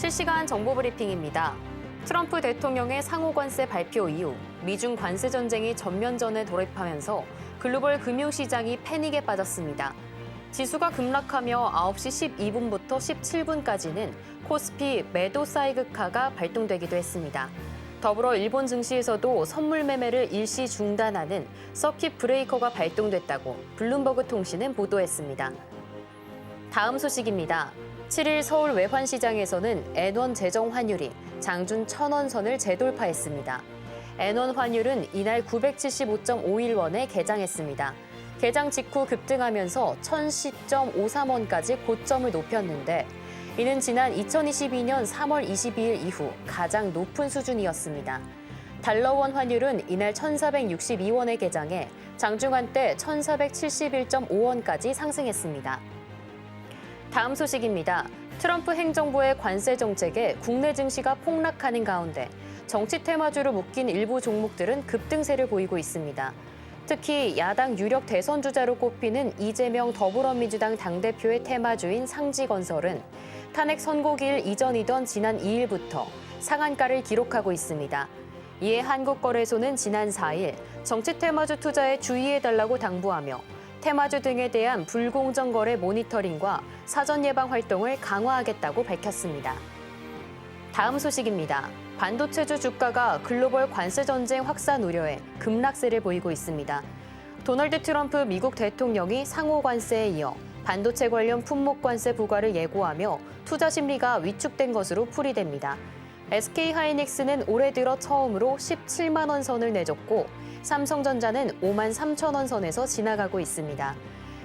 실시간 정보 브리핑입니다. 트럼프 대통령의 상호 관세 발표 이후 미중 관세 전쟁이 전면전에 돌입하면서 글로벌 금융시장이 패닉에 빠졌습니다. 지수가 급락하며 9시 12분부터 17분까지는 코스피 매도 사이극화가 발동되기도 했습니다. 더불어 일본 증시에서도 선물 매매를 일시 중단하는 서킷 브레이커가 발동됐다고 블룸버그 통신은 보도했습니다. 다음 소식입니다. 7일 서울 외환시장에서는 N1 재정 환율이 장준 1,000원 선을 재돌파했습니다. N1 환율은 이날 975.51원에 개장했습니다. 개장 직후 급등하면서 1,010.53원까지 고점을 높였는데 이는 지난 2022년 3월 22일 이후 가장 높은 수준이었습니다. 달러원 환율은 이날 1,462원에 개장해 장중한 때 1,471.5원까지 상승했습니다. 다음 소식입니다. 트럼프 행정부의 관세 정책에 국내 증시가 폭락하는 가운데 정치 테마주로 묶인 일부 종목들은 급등세를 보이고 있습니다. 특히 야당 유력 대선 주자로 꼽히는 이재명 더불어민주당 당대표의 테마주인 상지건설은 탄핵 선고기일 이전이던 지난 2일부터 상한가를 기록하고 있습니다. 이에 한국거래소는 지난 4일 정치 테마주 투자에 주의해달라고 당부하며 테마주 등에 대한 불공정 거래 모니터링과 사전 예방 활동을 강화하겠다고 밝혔습니다. 다음 소식입니다. 반도체주 주가가 글로벌 관세 전쟁 확산 우려에 급락세를 보이고 있습니다. 도널드 트럼프 미국 대통령이 상호 관세에 이어 반도체 관련 품목 관세 부과를 예고하며 투자 심리가 위축된 것으로 풀이됩니다. SK하이닉스는 올해 들어 처음으로 17만 원 선을 내줬고 삼성전자는 5만 3천 원 선에서 지나가고 있습니다.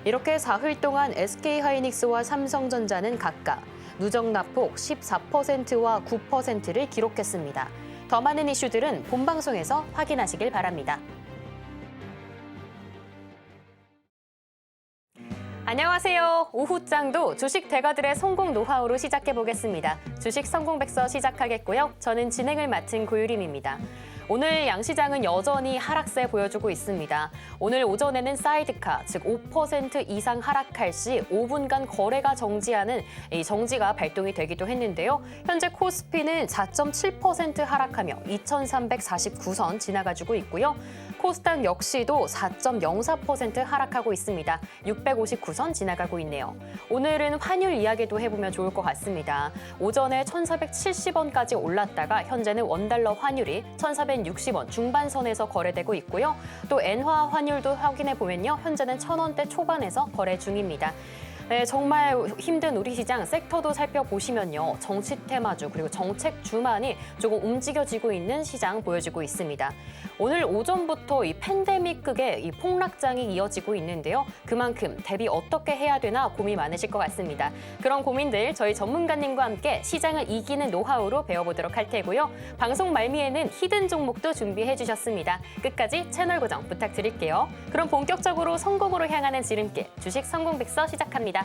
이렇게 사흘 동안 SK하이닉스와 삼성전자는 각각 누적 낙폭 14%와 9%를 기록했습니다. 더 많은 이슈들은 본방송에서 확인하시길 바랍니다. 안녕하세요. 오후장도 주식 대가들의 성공 노하우로 시작해보겠습니다. 주식 성공백서 시작하겠고요. 저는 진행을 맡은 고유림입니다. 오늘 양시장은 여전히 하락세 보여주고 있습니다. 오늘 오전에는 사이드카, 즉 5% 이상 하락할 시 5분간 거래가 정지하는 이 정지가 발동이 되기도 했는데요. 현재 코스피는 4.7% 하락하며 2,349선 지나가지고 있고요. 코스닥 역시도 4.04% 하락하고 있습니다. 659선 지나가고 있네요. 오늘은 환율 이야기도 해보면 좋을 것 같습니다. 오전에 1,470원까지 올랐다가 현재는 원달러 환율이 1,460원 중반선에서 거래되고 있고요. 또 엔화 환율도 확인해 보면요. 현재는 1,000원대 초반에서 거래 중입니다. 네, 정말 힘든 우리 시장 섹터도 살펴보시면요. 정치 테마주 그리고 정책주만이 조금 움직여지고 있는 시장 보여지고 있습니다. 오늘 오전부터 이 팬데믹극의 이 폭락장이 이어지고 있는데요. 그만큼 대비 어떻게 해야 되나 고민 많으실 것 같습니다. 그런 고민들 저희 전문가님과 함께 시장을 이기는 노하우로 배워보도록 할 테고요. 방송 말미에는 히든 종목도 준비해 주셨습니다. 끝까지 채널 고정 부탁드릴게요. 그럼 본격적으로 성공으로 향하는 지름길 주식 성공백서 시작합니다.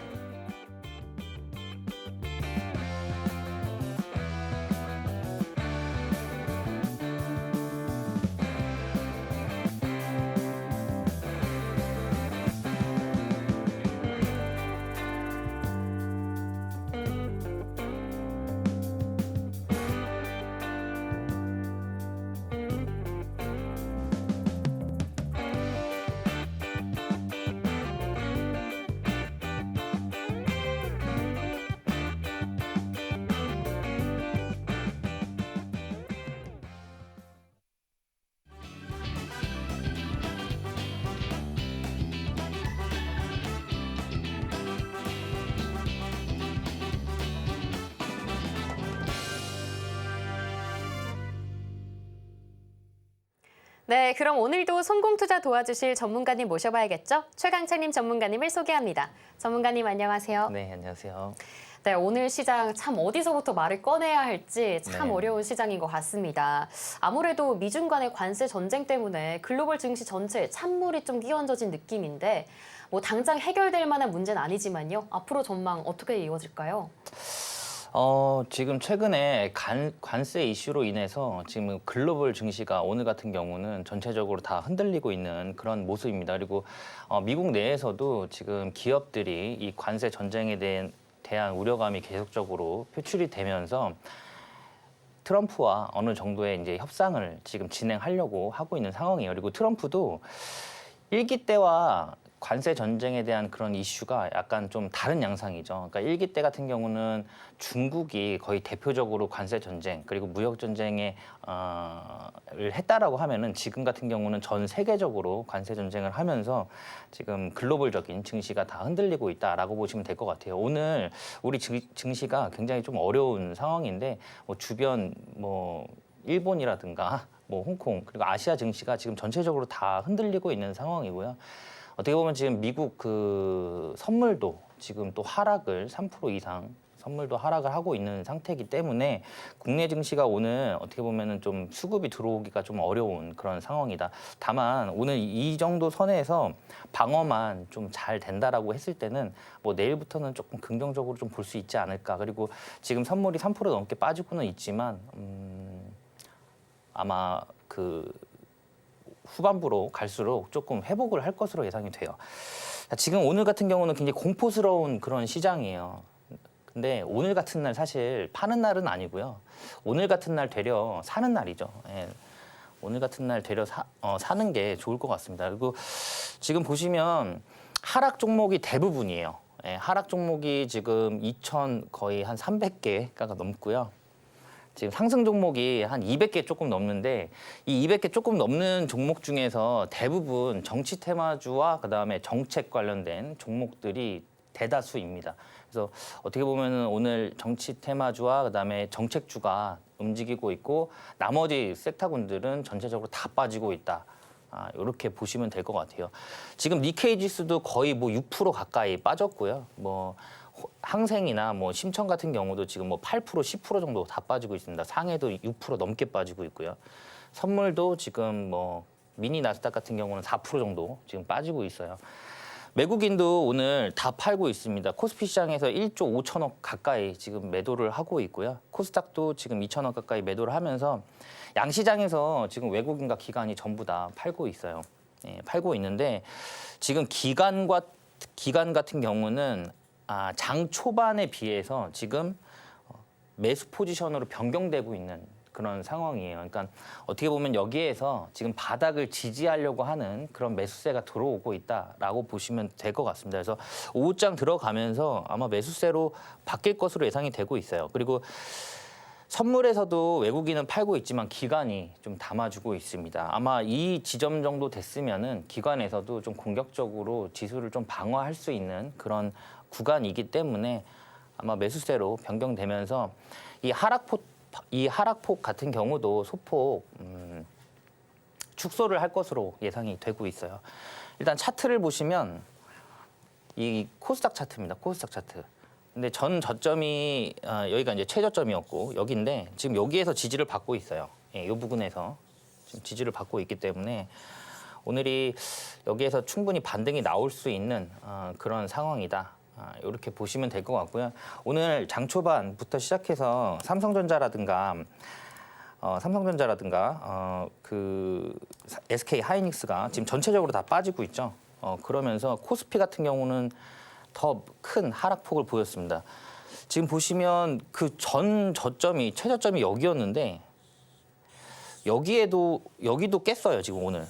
네, 그럼 오늘도 성공 투자 도와주실 전문가님 모셔봐야겠죠? 최강채님 전문가님을 소개합니다. 전문가님 안녕하세요. 네, 안녕하세요. 네, 오늘 시장 참 어디서부터 말을 꺼내야 할지 참 어려운 시장인 것 같습니다. 아무래도 미중 간의 관세 전쟁 때문에 글로벌 증시 전체에 찬물이 좀 끼얹어진 느낌인데 뭐 당장 해결될 만한 문제는 아니지만요. 앞으로 전망 어떻게 이어질까요? 지금 최근에 관세 이슈로 인해서 지금 글로벌 증시가 오늘 같은 경우는 전체적으로 다 흔들리고 있는 그런 모습입니다. 그리고 미국 내에서도 지금 기업들이 이 관세 전쟁에 대한 대한 우려감이 계속적으로 표출이 되면서 트럼프와 어느 정도의 이제 협상을 지금 진행하려고 하고 있는 상황이에요. 그리고 트럼프도 일기 때와 관세 전쟁에 대한 그런 이슈가 약간 좀 다른 양상이죠. 그러니까 일기 때 같은 경우는 중국이 거의 대표적으로 관세 전쟁 그리고 무역 전쟁에 를 했다라고 하면은 지금 같은 경우는 전 세계적으로 관세 전쟁을 하면서 지금 글로벌적인 증시가 다 흔들리고 있다라고 보시면 될 것 같아요. 오늘 우리 증시가 굉장히 좀 어려운 상황인데 뭐 주변 뭐 일본이라든가 뭐 홍콩 그리고 아시아 증시가 지금 전체적으로 다 흔들리고 있는 상황이고요. 어떻게 보면 지금 미국 그 선물도 지금 또 하락을 3% 이상 선물도 하락을 하고 있는 상태이기 때문에 국내 증시가 오늘 어떻게 보면은 좀 수급이 들어오기가 좀 어려운 그런 상황이다. 다만 오늘 이 정도 선에서 방어만 좀 잘 된다라고 했을 때는 뭐 내일부터는 조금 긍정적으로 좀 볼 수 있지 않을까. 그리고 지금 선물이 3% 넘게 빠지고는 있지만 아마 그 후반부로 갈수록 조금 회복을 할 것으로 예상이 돼요. 지금 오늘 같은 경우는 굉장히 공포스러운 그런 시장이에요. 근데 오늘 같은 날 사실 파는 날은 아니고요. 오늘 같은 날 되려 사는 날이죠. 예. 오늘 같은 날 되려 사는 게 좋을 것 같습니다. 그리고 지금 보시면 하락 종목이 대부분이에요. 예, 하락 종목이 지금 2,000 거의 한 300개가 넘고요. 지금 상승 종목이 한 200개 조금 넘는데 이 200개 조금 넘는 종목 중에서 대부분 정치 테마주와 그다음에 정책 관련된 종목들이 대다수입니다. 그래서 어떻게 보면은 오늘 정치 테마주와 그다음에 정책주가 움직이고 있고 나머지 섹터군들은 전체적으로 다 빠지고 있다. 이렇게 보시면 될 것 같아요. 지금 니케이 지수도 거의 뭐 6% 가까이 빠졌고요. 뭐 항생이나 뭐 심청 같은 경우도 지금 뭐 8%, 10% 정도 다 빠지고 있습니다. 상해도 6% 넘게 빠지고 있고요. 선물도 지금 뭐 미니 나스닥 같은 경우는 4% 정도 지금 빠지고 있어요. 외국인도 오늘 다 팔고 있습니다. 코스피 시장에서 1조 5천억 가까이 지금 매도를 하고 있고요. 코스닥도 지금 2천억 가까이 매도를 하면서 양시장에서 지금 외국인과 기관이 전부 다 팔고 있어요. 예, 팔고 있는데 지금 기관 같은 경우는 장 초반에 비해서 지금 매수 포지션으로 변경되고 있는 그런 상황이에요. 그러니까 어떻게 보면 여기에서 지금 바닥을 지지하려고 하는 그런 매수세가 들어오고 있다라고 보시면 될 것 같습니다. 그래서 오후장 들어가면서 아마 매수세로 바뀔 것으로 예상이 되고 있어요. 그리고 선물에서도 외국인은 팔고 있지만 기관이 좀 담아주고 있습니다. 아마 이 지점 정도 됐으면은 기관에서도 좀 공격적으로 지수를 좀 방어할 수 있는 그런 구간이기 때문에 아마 매수세로 변경되면서 이 하락폭 같은 경우도 소폭 축소를 할 것으로 예상이 되고 있어요. 일단 차트를 보시면 이 코스닥 차트입니다. 코스닥 차트. 근데 전 저점이 여기가 이제 최저점이었고 여기인데 지금 여기에서 지지를 받고 있어요. 이 부분에서 지금 지지를 받고 있기 때문에 오늘이 여기에서 충분히 반등이 나올 수 있는 그런 상황이다. 이렇게 보시면 될 것 같고요. 오늘 장 초반부터 시작해서 삼성전자라든가 그 SK 하이닉스가 지금 전체적으로 다 빠지고 있죠. 그러면서 코스피 같은 경우는 더 큰 하락폭을 보였습니다. 지금 보시면 그 전 저점이 최저점이 여기였는데 여기도 깼어요 지금 오늘.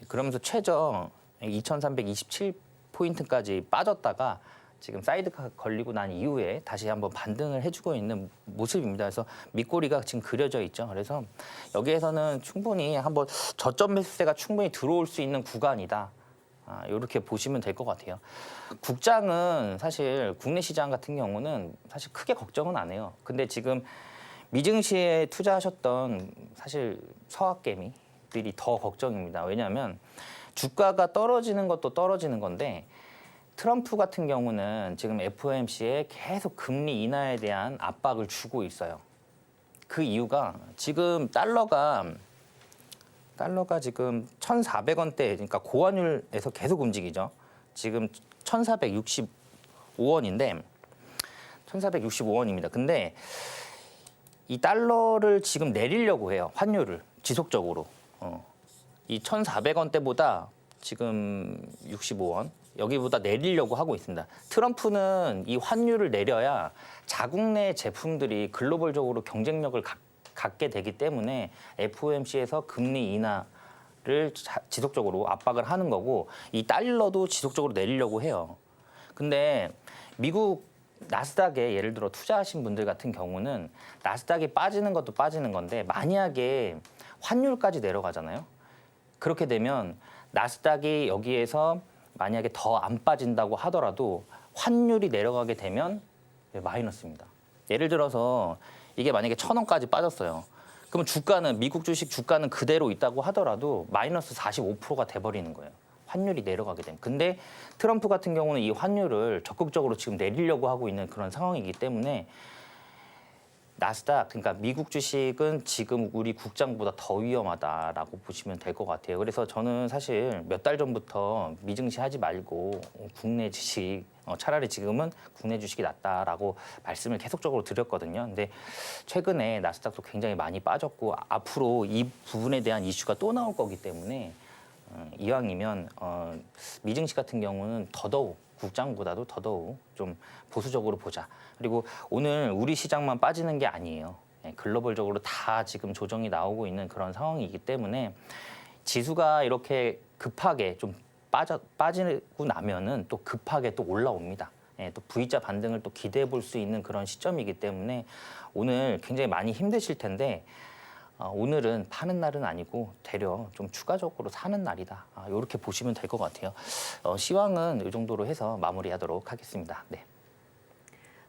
그러면서 최저 2,327포인트까지 빠졌다가 지금 사이드가 걸리고 난 이후에 다시 한번 반등을 해주고 있는 모습입니다. 그래서 밑꼬리가 지금 그려져 있죠. 그래서 여기에서는 충분히 한번 저점 매수세가 충분히 들어올 수 있는 구간이다. 이렇게 보시면 될 것 같아요. 국장은 사실 국내 시장 같은 경우는 사실 크게 걱정은 안 해요. 근데 지금 미증시에 투자하셨던 사실 서학개미들이 더 걱정입니다. 왜냐하면 주가가 떨어지는 것도 떨어지는 건데 트럼프 같은 경우는 지금 FOMC에 계속 금리 인하에 대한 압박을 주고 있어요. 그 이유가 지금 달러가 지금 1,400원대, 그러니까 고환율에서 계속 움직이죠. 지금 1,465원인데 1,465원입니다. 근데 이 달러를 지금 내리려고 해요. 환율을 지속적으로. 이 1,400원대보다 지금 65원, 여기보다 내리려고 하고 있습니다. 트럼프는 이 환율을 내려야 자국 내 제품들이 글로벌적으로 경쟁력을 갖게 되기 때문에 FOMC에서 금리 인하를 지속적으로 압박을 하는 거고 이 달러도 지속적으로 내리려고 해요. 근데 미국 나스닥에 예를 들어 투자하신 분들 같은 경우는 나스닥이 빠지는 것도 빠지는 건데 만약에 환율까지 내려가잖아요. 그렇게 되면 나스닥이 여기에서 만약에 더 안 빠진다고 하더라도 환율이 내려가게 되면 마이너스입니다. 예를 들어서 이게 만약에 1,000원까지 빠졌어요. 그러면 주가는 미국 주식 주가는 그대로 있다고 하더라도 마이너스 45%가 돼버리는 거예요. 환율이 내려가게 되면. 근데 트럼프 같은 경우는 이 환율을 적극적으로 지금 내리려고 하고 있는 그런 상황이기 때문에 나스닥, 그러니까 미국 주식은 지금 우리 국장보다 더 위험하다라고 보시면 될 것 같아요. 그래서 저는 사실 몇 달 전부터 미증시하지 말고 국내 주식, 차라리 지금은 국내 주식이 낫다라고 말씀을 계속적으로 드렸거든요. 근데 최근에 나스닥도 굉장히 많이 빠졌고 앞으로 이 부분에 대한 이슈가 또 나올 거기 때문에 이왕이면 미증시 같은 경우는 더더욱 국장보다도 더더욱 좀 보수적으로 보자. 그리고 오늘 우리 시장만 빠지는 게 아니에요. 글로벌적으로 다 지금 조정이 나오고 있는 그런 상황이기 때문에 지수가 이렇게 급하게 좀 빠지고 나면은 또 급하게 또 올라옵니다. 또 V자 반등을 또 기대해 볼 수 있는 그런 시점이기 때문에 오늘 굉장히 많이 힘드실 텐데 오늘은 파는 날은 아니고 되려 좀 추가적으로 사는 날이다. 이렇게 보시면 될 것 같아요. 시황은 이 정도로 해서 마무리하도록 하겠습니다. 네.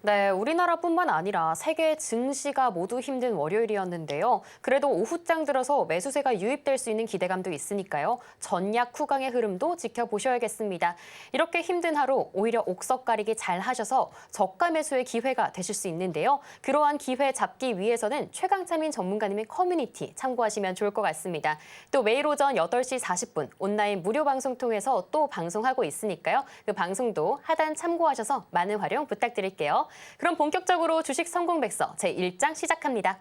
네, 우리나라뿐만 아니라 세계 증시가 모두 힘든 월요일이었는데요. 그래도 오후장 들어서 매수세가 유입될 수 있는 기대감도 있으니까요. 전약 후강의 흐름도 지켜보셔야겠습니다. 이렇게 힘든 하루 오히려 옥석 가리기 잘 하셔서 저가 매수의 기회가 되실 수 있는데요. 그러한 기회 잡기 위해서는 최강차민 전문가님의 커뮤니티 참고하시면 좋을 것 같습니다. 또 매일 오전 8시 40분 온라인 무료 방송 통해서 또 방송하고 있으니까요. 그 방송도 하단 참고하셔서 많은 활용 부탁드릴게요. 그럼 본격적으로 주식 성공 백서 제1장 시작합니다.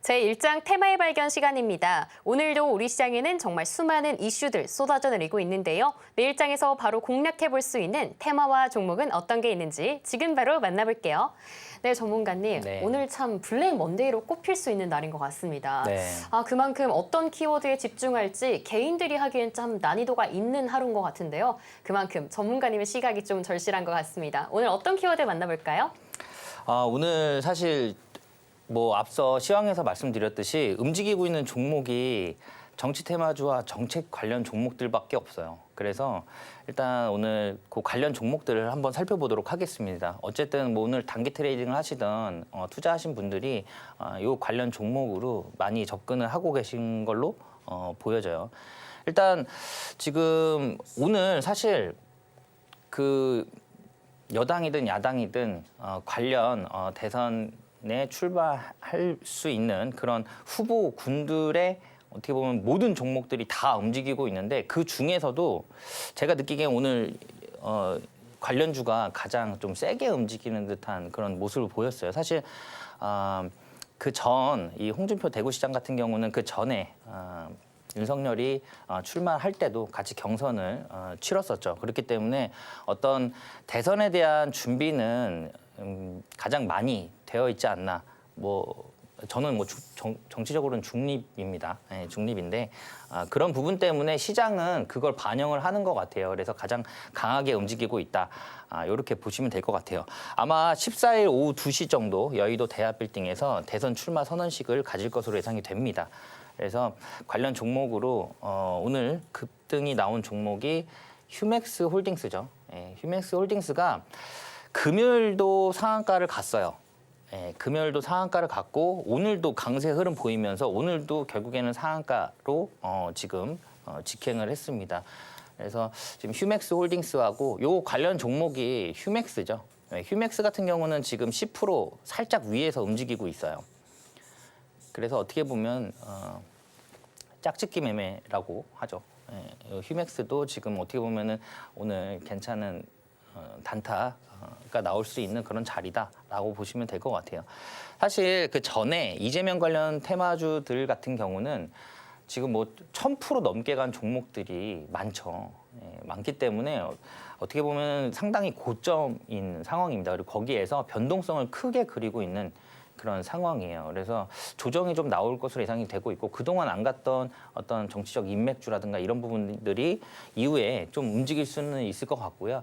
제1장 테마의 발견 시간입니다. 오늘도 우리 시장에는 정말 수많은 이슈들 쏟아져 내리고 있는데요. 내일장에서 바로 공략해 볼 수 있는 테마와 종목은 어떤 게 있는지 지금 바로 만나볼게요. 네, 전문가님. 네. 오늘 참 블랙 먼데이로 꼽힐 수 있는 날인 것 같습니다. 네. 그만큼 어떤 키워드에 집중할지 개인들이 하기엔 참 난이도가 있는 하루인 것 같은데요. 그만큼 전문가님의 시각이 좀 절실한 것 같습니다. 오늘 어떤 키워드 만나볼까요? 오늘 사실 앞서 시황에서 말씀드렸듯이 움직이고 있는 종목이 정치 테마주와 정책 관련 종목들밖에 없어요. 그래서 일단 오늘 그 관련 종목들을 한번 살펴보도록 하겠습니다. 어쨌든 오늘 단기 트레이딩을 하시던 투자하신 분들이 이 관련 종목으로 많이 접근을 하고 계신 걸로 보여져요. 일단 지금 오늘 사실 그 여당이든 야당이든 관련 대선에 출마할 수 있는 그런 후보군들의 어떻게 보면 모든 종목들이 다 움직이고 있는데 그 중에서도 제가 느끼기에 오늘 관련주가 가장 좀 세게 움직이는 듯한 그런 모습을 보였어요. 사실 그 전 이 홍준표 대구시장 같은 경우는 그 전에 윤석열이 출마할 때도 같이 경선을 치렀었죠. 그렇기 때문에 어떤 대선에 대한 준비는 가장 많이 되어 있지 않나. 저는 정치적으로는 중립입니다. 네, 중립인데 그런 부분 때문에 시장은 그걸 반영을 하는 것 같아요. 그래서 가장 강하게 움직이고 있다. 이렇게 보시면 될 것 같아요. 아마 14일 오후 2시 정도 여의도 대합빌딩에서 대선 출마 선언식을 가질 것으로 예상이 됩니다. 그래서 관련 종목으로 오늘 급등이 나온 종목이 휴맥스 홀딩스죠. 휴맥스 홀딩스가 금요일도 상한가를 갔어요. 금요일도 상한가를 갔고 오늘도 강세 흐름 보이면서 오늘도 결국에는 상한가로 지금 직행을 했습니다. 그래서 지금 휴맥스 홀딩스하고 요 관련 종목이 휴맥스죠. 휴맥스 같은 경우는 지금 10% 살짝 위에서 움직이고 있어요. 그래서 어떻게 보면 짝짓기 매매라고 하죠. 휴맥스도 지금 어떻게 보면은 오늘 괜찮은 단타 나올 수 있는 그런 자리다라고 보시면 될 것 같아요. 사실 그 전에 이재명 관련 테마주들 같은 경우는 지금 뭐 1000% 넘게 간 종목들이 많죠. 많기 때문에 어떻게 보면 상당히 고점인 상황입니다. 그리고 거기에서 변동성을 크게 그리고 있는 그런 상황이에요. 그래서 조정이 좀 나올 것으로 예상이 되고 있고 그동안 안 갔던 어떤 정치적 인맥주라든가 이런 부분들이 이후에 좀 움직일 수는 있을 것 같고요.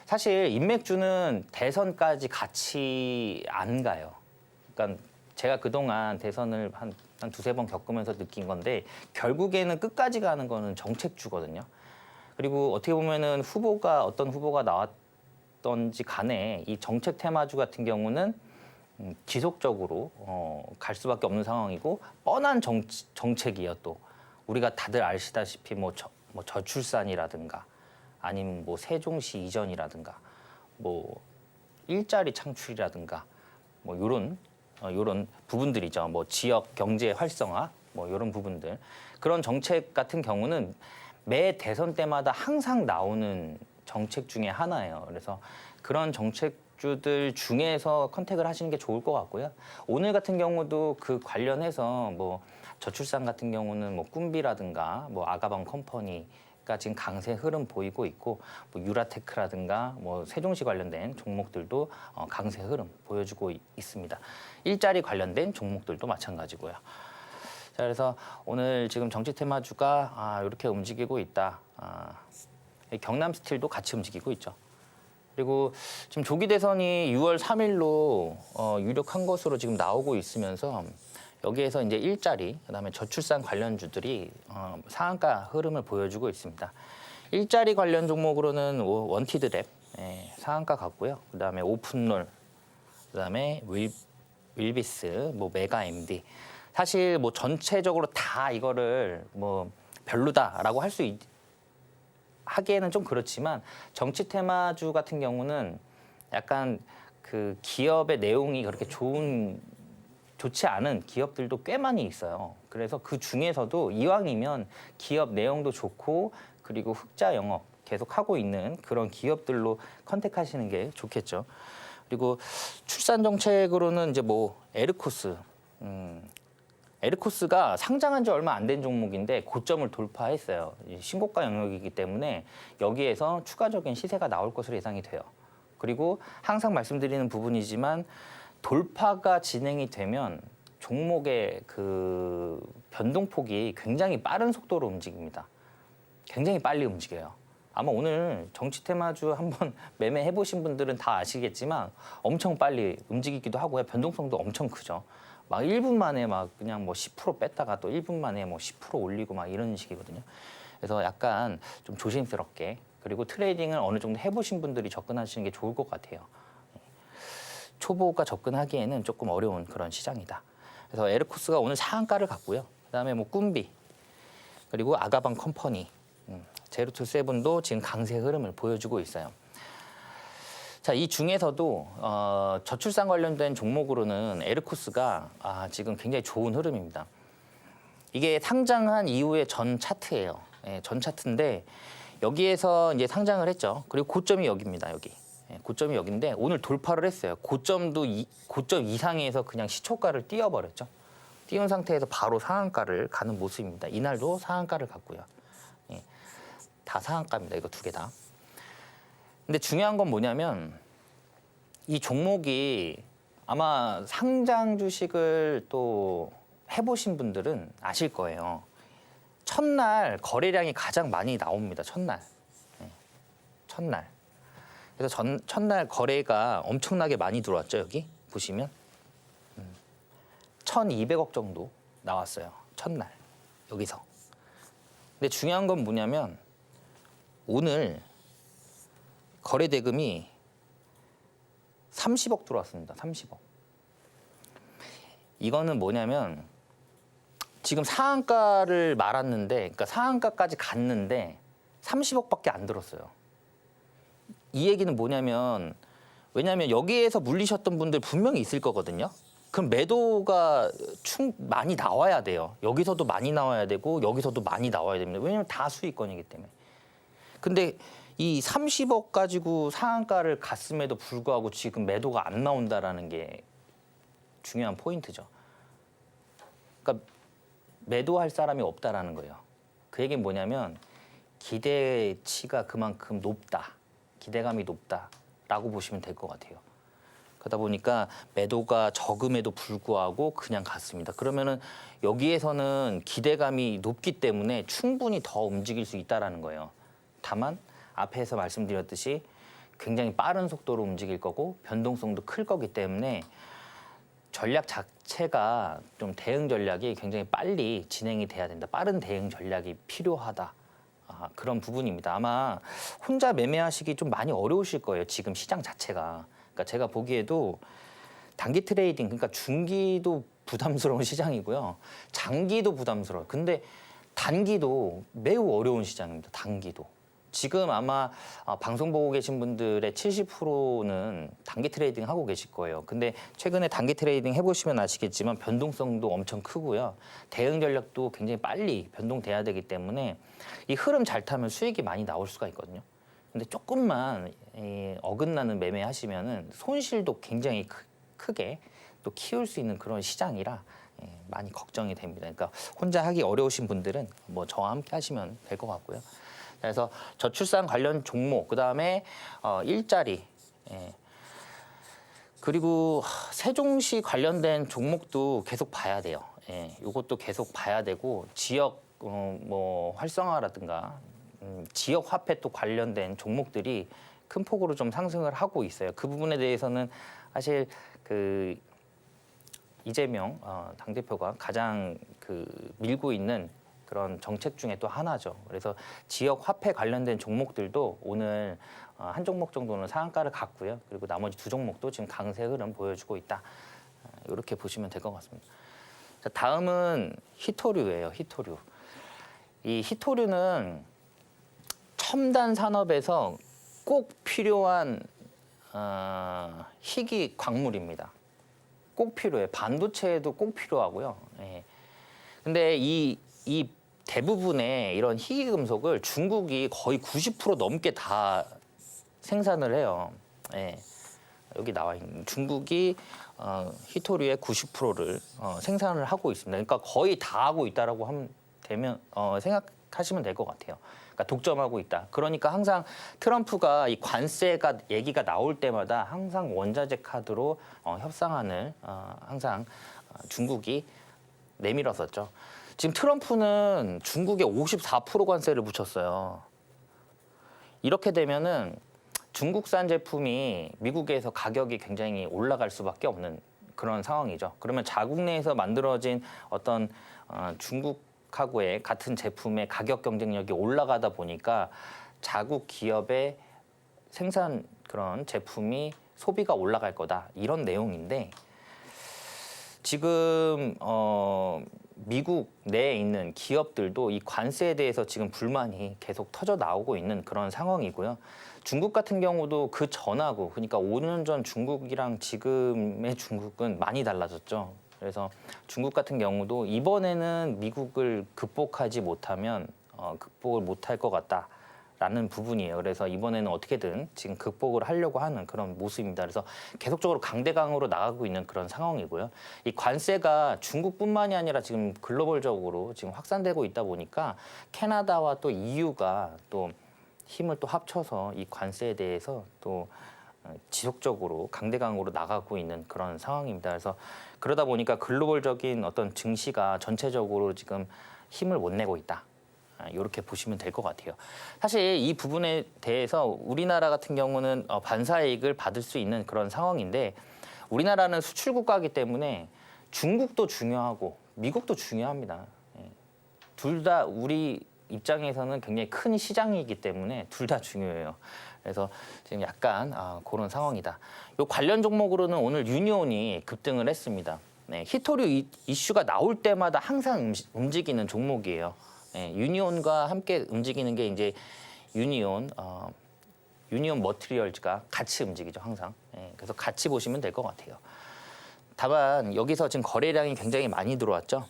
사실 인맥주는 대선까지 같이 안 가요. 그러니까 제가 그동안 대선을 한 두세 번 겪으면서 느낀 건데 결국에는 끝까지 가는 거는 정책주거든요. 그리고 어떻게 보면은 어떤 후보가 나왔던지 간에 이 정책 테마주 같은 경우는 지속적으로 갈 수밖에 없는 상황이고 뻔한 정책이요. 또 우리가 다들 아시다시피 뭐 저출산이라든가 아니면 뭐 세종시 이전이라든가 뭐 일자리 창출이라든가 뭐 요런 부분들이죠. 뭐 지역 경제 활성화 뭐 요런 부분들. 그런 정책 같은 경우는 매 대선 때마다 항상 나오는 정책 중에 하나예요. 그래서 그런 정책주들 중에서 컨택을 하시는 게 좋을 것 같고요. 오늘 같은 경우도 그 관련해서 뭐 저출산 같은 경우는 뭐 꿈비라든가 뭐 아가방 컴퍼니가 지금 강세 흐름 보이고 있고 뭐 유라테크라든가 뭐 세종시 관련된 종목들도 강세 흐름 보여주고 있습니다. 일자리 관련된 종목들도 마찬가지고요. 자, 그래서 오늘 지금 정치 테마주가 이렇게 움직이고 있다. 경남 스틸도 같이 움직이고 있죠. 그리고 지금 조기 대선이 6월 3일로 유력한 것으로 지금 나오고 있으면서 여기에서 이제 일자리, 그다음에 저출산 관련주들이 상한가 흐름을 보여주고 있습니다. 일자리 관련 종목으로는 원티드랩 상한가 같고요. 그다음에 오픈롤, 그다음에 윌비스, 뭐 메가 MD. 사실 뭐 전체적으로 다 이거를 뭐 별로다라고 하기에는 좀 그렇지만 정치 테마주 같은 경우는 약간 그 기업의 내용이 그렇게 좋지 않은 기업들도 꽤 많이 있어요. 그래서 그 중에서도 이왕이면 기업 내용도 좋고 그리고 흑자 영업 계속 하고 있는 그런 기업들로 컨택하시는 게 좋겠죠. 그리고 출산 정책으로는 이제 뭐 에르코스가 상장한 지 얼마 안 된 종목인데 고점을 돌파했어요. 신고가 영역이기 때문에 여기에서 추가적인 시세가 나올 것으로 예상이 돼요. 그리고 항상 말씀드리는 부분이지만 돌파가 진행이 되면 종목의 그 변동폭이 굉장히 빠른 속도로 움직입니다. 굉장히 빨리 움직여요. 아마 오늘 정치 테마주 한번 매매해 보신 분들은 다 아시겠지만 엄청 빨리 움직이기도 하고요. 변동성도 엄청 크죠. 막 1분 만에 막 그냥 뭐 10% 뺐다가 또 1분 만에 뭐 10% 올리고 막 이런 식이거든요. 그래서 약간 좀 조심스럽게 그리고 트레이딩을 어느 정도 해보신 분들이 접근하시는 게 좋을 것 같아요. 초보가 접근하기에는 조금 어려운 그런 시장이다. 그래서 에르코스가 오늘 상한가를 갔고요. 그다음에 뭐 꿈비 그리고 아가방 컴퍼니, 제로투세븐도 지금 강세 흐름을 보여주고 있어요. 자, 이 중에서도 저출산 관련된 종목으로는 에르코스가 지금 굉장히 좋은 흐름입니다. 이게 상장한 이후의 전 차트예요. 전 차트인데 여기에서 이제 상장을 했죠. 그리고 고점이 여기입니다. 여기. 고점이 여기인데 오늘 돌파를 했어요. 고점 이상에서 그냥 시초가를 띄워버렸죠. 띄운 상태에서 바로 상한가를 가는 모습입니다. 이날도 상한가를 갔고요. 다 상한가입니다. 이거 두 개 다. 근데 중요한 건 뭐냐면 이 종목이 아마 상장 주식을 또 해보신 분들은 아실 거예요. 첫날 거래량이 가장 많이 나옵니다. 첫날. 그래서 첫날 거래가 엄청나게 많이 들어왔죠. 여기 보시면 1,200억 정도 나왔어요. 첫날 여기서. 근데 중요한 건 뭐냐면 오늘 거래 대금이 30억 들어왔습니다. 30억. 이거는 뭐냐면 지금 상한가를 말았는데, 그러니까 상한가까지 갔는데 30억밖에 안 들었어요. 이 얘기는 뭐냐면 왜냐하면 여기에서 물리셨던 분들 분명히 있을 거거든요. 그럼 매도가 많이 나와야 돼요. 여기서도 많이 나와야 되고 여기서도 많이 나와야 됩니다. 왜냐하면 다 수익권이기 때문에. 근데 이 30억 가지고 상한가를 갔음에도 불구하고 지금 매도가 안 나온다라는 게 중요한 포인트죠. 그러니까 매도할 사람이 없다라는 거예요. 그 얘기는 뭐냐면 기대치가 그만큼 높다, 기대감이 높다라고 보시면 될 것 같아요. 그러다 보니까 매도가 적음에도 불구하고 그냥 갔습니다. 그러면은 여기에서는 기대감이 높기 때문에 충분히 더 움직일 수 있다라는 거예요. 다만 앞에서 말씀드렸듯이 굉장히 빠른 속도로 움직일 거고 변동성도 클 거기 때문에 전략 자체가 좀 대응 전략이 굉장히 빨리 진행이 돼야 된다. 빠른 대응 전략이 필요하다. 그런 부분입니다. 아마 혼자 매매하시기 좀 많이 어려우실 거예요. 지금 시장 자체가. 그러니까 제가 보기에도 단기 트레이딩, 그러니까 중기도 부담스러운 시장이고요. 장기도 부담스러워요. 근데 단기도 매우 어려운 시장입니다. 단기도. 지금 아마 방송 보고 계신 분들의 70%는 단기 트레이딩 하고 계실 거예요. 근데 최근에 단기 트레이딩 해보시면 아시겠지만 변동성도 엄청 크고요. 대응 전략도 굉장히 빨리 변동돼야 되기 때문에 이 흐름 잘 타면 수익이 많이 나올 수가 있거든요. 근데 조금만 어긋나는 매매 하시면은 손실도 굉장히 크게 또 키울 수 있는 그런 시장이라 많이 걱정이 됩니다. 그러니까 혼자 하기 어려우신 분들은 뭐 저와 함께 하시면 될 것 같고요. 그래서 저출산 관련 종목, 그다음에 일자리, 그리고 세종시 관련된 종목도 계속 봐야 돼요. 이것도 계속 봐야 되고 지역 뭐 활성화라든가 지역 화폐 또 관련된 종목들이 큰 폭으로 좀 상승을 하고 있어요. 그 부분에 대해서는 사실 그 이재명 당대표가 가장 밀고 있는 그런 정책 중에 또 하나죠. 그래서 지역 화폐 관련된 종목들도 오늘 한 종목 정도는 상한가를 갔고요. 그리고 나머지 두 종목도 지금 강세 흐름 보여주고 있다. 이렇게 보시면 될 것 같습니다. 자, 다음은 히토류예요. 히토류. 이 히토류는 첨단 산업에서 꼭 필요한 희귀 광물입니다. 꼭 필요해요. 반도체에도 꼭 필요하고요. 근데 이 대부분의 이런 희귀 금속을 중국이 거의 90% 넘게 다 생산을 해요. 여기 나와 있는 중국이 히토류의 90%를 생산을 하고 있습니다. 그러니까 거의 다 하고 있다라고 하면 생각하시면 될 것 같아요. 그러니까 독점하고 있다. 그러니까 항상 트럼프가 이 관세가 얘기가 나올 때마다 항상 원자재 카드로 협상안을 항상 중국이 내밀었었죠. 지금 트럼프는 중국에 54% 관세를 붙였어요. 이렇게 되면은 중국산 제품이 미국에서 가격이 굉장히 올라갈 수밖에 없는 그런 상황이죠. 그러면 자국 내에서 만들어진 어떤 중국하고의 같은 제품의 가격 경쟁력이 올라가다 보니까 자국 기업의 생산 그런 제품이 소비가 올라갈 거다. 이런 내용인데 지금 미국 내에 있는 기업들도 이 관세에 대해서 지금 불만이 계속 터져 나오고 있는 그런 상황이고요. 중국 같은 경우도 그 전하고 그러니까 5년 전 중국이랑 지금의 중국은 많이 달라졌죠. 그래서 중국 같은 경우도 이번에는 미국을 극복하지 못하면 극복을 못할 것 같다라는 부분이에요. 그래서 이번에는 어떻게든 지금 극복을 하려고 하는 그런 모습입니다. 그래서 계속적으로 강대강으로 나가고 있는 그런 상황이고요. 이 관세가 중국뿐만이 아니라 지금 글로벌적으로 지금 확산되고 있다 보니까 캐나다와 또 EU가 또 힘을 또 합쳐서 이 관세에 대해서 또 지속적으로 강대강으로 나가고 있는 그런 상황입니다. 그래서 그러다 보니까 글로벌적인 어떤 증시가 전체적으로 지금 힘을 못 내고 있다. 이렇게 보시면 될 것 같아요. 사실 이 부분에 대해서 우리나라 같은 경우는 반사이익을 받을 수 있는 그런 상황인데 우리나라는 수출 국가이기 때문에 중국도 중요하고 미국도 중요합니다. 둘 다 우리 입장에서는 굉장히 큰 시장이기 때문에 둘 다 중요해요. 그래서 지금 약간 그런 상황이다. 이 관련 종목으로는 오늘 유니온이 급등을 했습니다. 히토류 이슈가 나올 때마다 항상 움직이는 종목이에요. 유니온과 함께 움직이는 게 이제 유니온 머티리얼즈가 같이 움직이죠, 항상. 그래서 같이 보시면 될 것 같아요. 다만 여기서 지금 거래량이 굉장히 많이 들어왔죠.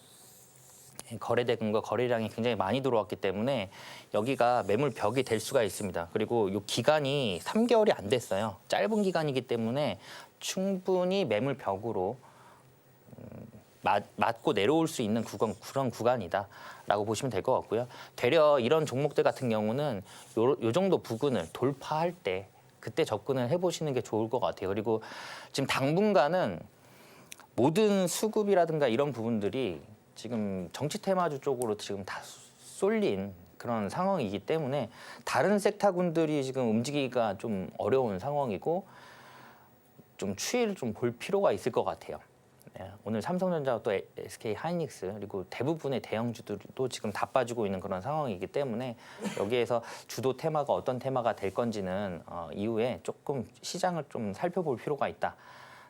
거래대금과 거래량이 굉장히 많이 들어왔기 때문에 여기가 매물벽이 될 수가 있습니다. 그리고 이 기간이 3개월이 안 됐어요. 짧은 기간이기 때문에 충분히 매물벽으로 맞고 내려올 수 있는 그런 구간이다라고 보시면 될 것 같고요. 되려 이런 종목들 같은 경우는 요 정도 부근을 돌파할 때 그때 접근을 해보시는 게 좋을 것 같아요. 그리고 지금 당분간은 모든 수급이라든가 이런 부분들이 지금 정치 테마주 쪽으로 지금 다 쏠린 그런 상황이기 때문에 다른 섹터군들이 지금 움직이기가 좀 어려운 상황이고 좀 추이를 좀 볼 필요가 있을 것 같아요. 네, 오늘 삼성전자 또 SK 하이닉스 그리고 대부분의 대형주들도 지금 다 빠지고 있는 그런 상황이기 때문에 여기에서 주도 테마가 어떤 테마가 될 건지는 이후에 조금 시장을 좀 살펴볼 필요가 있다.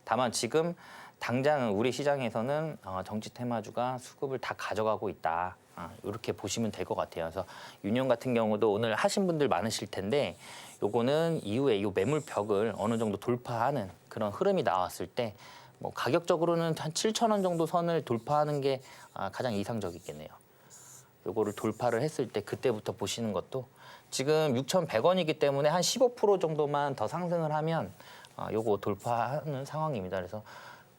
다만 지금 당장 우리 시장에서는 정치 테마주가 수급을 다 가져가고 있다. 이렇게 보시면 될 것 같아요. 그래서 유니온 같은 경우도 오늘 하신 분들 많으실 텐데 요거는 이후에 이 매물벽을 어느 정도 돌파하는 그런 흐름이 나왔을 때 뭐 가격적으로는 한 7,000원 정도 선을 돌파하는 게 가장 이상적이겠네요. 요거를 돌파를 했을 때 그때부터 보시는 것도 지금 6,100원이기 때문에 한 15% 정도만 더 상승을 하면 요거 돌파하는 상황입니다. 그래서